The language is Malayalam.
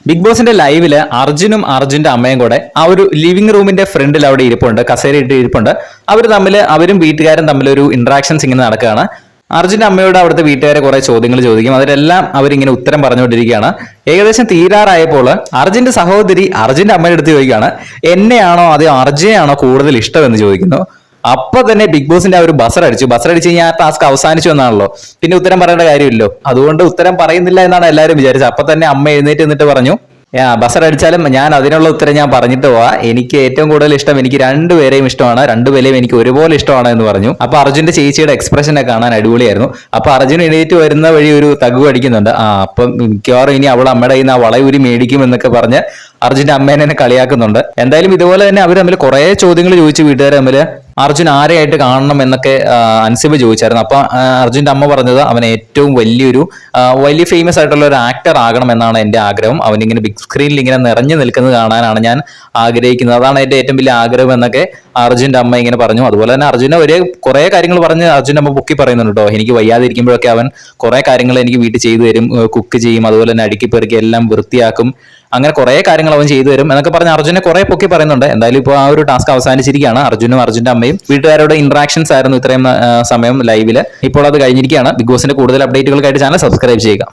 ബിഗ് ബോസിന്റെ ലൈവില് അർജുനും അർജുന്റെ അമ്മയും കൂടെ ആ ഒരു ലിവിംഗ് റൂമിന്റെ ഫ്രണ്ടിൽ അവിടെ ഇരിപ്പുണ്ട്, കസേരയിട്ട് ഇരിപ്പുണ്ട്. അവരും വീട്ടുകാരും തമ്മിൽ ഒരു ഇന്ററാക്ഷൻസ് ഇങ്ങനെ നടക്കുകയാണ്. അർജുന്റെ അമ്മയോട് അവിടുത്തെ വീട്ടുകാരെ കുറെ ചോദ്യങ്ങൾ ചോദിക്കും. അതിലെല്ലാം അവരിങ്ങനെ ഉത്തരം പറഞ്ഞുകൊണ്ടിരിക്കുകയാണ്. ഏകദേശം തീരാറായപ്പോൾ അർജുന്റെ സഹോദരി അർജുന്റെ അമ്മയുടെ അടുത്ത് ചോദിക്കുകയാണ്, എന്നെയാണോ അതോ അർജുനെയാണോ കൂടുതൽ ഇഷ്ടമെന്ന് ചോദിക്കുന്നു. അപ്പൊ തന്നെ ബിഗ് ബോസിന്റെ ആ ഒരു ബസർ അടിച്ചു കഴിഞ്ഞാൽ ആ ടാസ്ക് അവസാനിച്ചു എന്നാണല്ലോ, പിന്നെ ഉത്തരം പറയേണ്ട കാര്യമില്ലല്ലോ. അതുകൊണ്ട് ഉത്തരം പറയുന്നില്ല എന്നാണ് എല്ലാവരും വിചാരിച്ചത്. അപ്പൊ തന്നെ അമ്മ എഴുന്നേറ്റ് നിന്നിട്ട് പറഞ്ഞു, ബസർ അടിച്ചാലും ഞാൻ അതിനുള്ള ഉത്തരം ഞാൻ പറഞ്ഞിട്ട് പോവാ. എനിക്ക് ഏറ്റവും കൂടുതൽ ഇഷ്ടം, എനിക്ക് രണ്ടുപേരെയും ഇഷ്ടമാണ്, രണ്ടുപേരെയും എനിക്ക് ഒരുപോലെ ഇഷ്ടമാണ് എന്ന് പറഞ്ഞു. അപ്പൊ അർജുന്റെ ചേച്ചിയുടെ എക്സ്പ്രഷനെ കാണാൻ അടിപൊളിയായിരുന്നു. അപ്പൊ അർജുൻ എഴുന്നേറ്റ് വരുന്ന വഴി ഒരു തഗ് അടിക്കുന്നുണ്ട്. അപ്പം മിക്കവാറും ഇനി അവൾ അമ്മയുടെ കയ്യിൽ നിന്ന് ആ വളയൂരി മേടിക്കും എന്നൊക്കെ പറഞ്ഞ് അർജുന്റെ അമ്മേനെ കളിയാക്കുന്നുണ്ട്. എന്തായാലും ഇതുപോലെ തന്നെ അവർ തമ്മിൽ കുറെ ചോദ്യങ്ങൾ ചോദിച്ചു വീട്ടുകാർ തമ്മിൽ. അർജുൻ ആരെയായിട്ട് കാണണം എന്നൊക്കെ അൻസിബ് ചോദിച്ചായിരുന്നു. അപ്പൊ അർജുന്റെ അമ്മ പറഞ്ഞത് അവൻ ഏറ്റവും വലിയ ഫേമസ് ആയിട്ടുള്ള ഒരു ആക്ടർ ആകണം എന്നാണ് എന്റെ ആഗ്രഹം. അവനിങ്ങനെ ബിഗ് സ്ക്രീനിൽ ഇങ്ങനെ നിറഞ്ഞു നിൽക്കുന്നത് കാണാനാണ് ഞാൻ ആഗ്രഹിക്കുന്നത്, അതാണ് എന്റെ ഏറ്റവും വലിയ ആഗ്രഹം എന്നൊക്കെ അർജുന്റെ അമ്മ ഇങ്ങനെ പറഞ്ഞു. അതുപോലെ തന്നെ അർജുന കുറെ കാര്യങ്ങൾ പറഞ്ഞ് അർജുന്റെ അമ്മ പൊക്കി പറയുന്നുണ്ട് കേട്ടോ. എനിക്ക് വയ്യാതിരിക്കുമ്പോഴൊക്കെ അവൻ കുറെ കാര്യങ്ങൾ എനിക്ക് വീട്ടിൽ ചെയ്തു തരും, കുക്ക് ചെയ്യും, അതുപോലെ തന്നെ അടുക്കി പെറുക്കി എല്ലാം വൃത്തിയാക്കും, അങ്ങനെ കുറെ കാര്യങ്ങൾ അവൻ ചെയ്തു തരും എന്നൊക്കെ പറഞ്ഞ് അർജുനെ കുറെ പൊക്കി പറയുന്നുണ്ട്. എന്തായാലും ഇപ്പോൾ ആ ഒരു ടാസ്ക് അവസാനിച്ചിരിക്കുകയാണ്. അർജുനും അർജുന്റെ അമ്മയും വീട്ടുകാരുടെ ഇന്ററാക്ഷൻസ് ആയിരുന്നു ഇത്രയും സമയം ലൈവില്. ഇപ്പോൾ അത് കഴിഞ്ഞിരിക്കുകയാണ്. ബിഗ് ബോസിന്റെ കൂടുതൽ അപ്ഡേറ്റുകൾക്കായിട്ട് ചാനൽ സബ്സ്ക്രൈബ് ചെയ്യുക.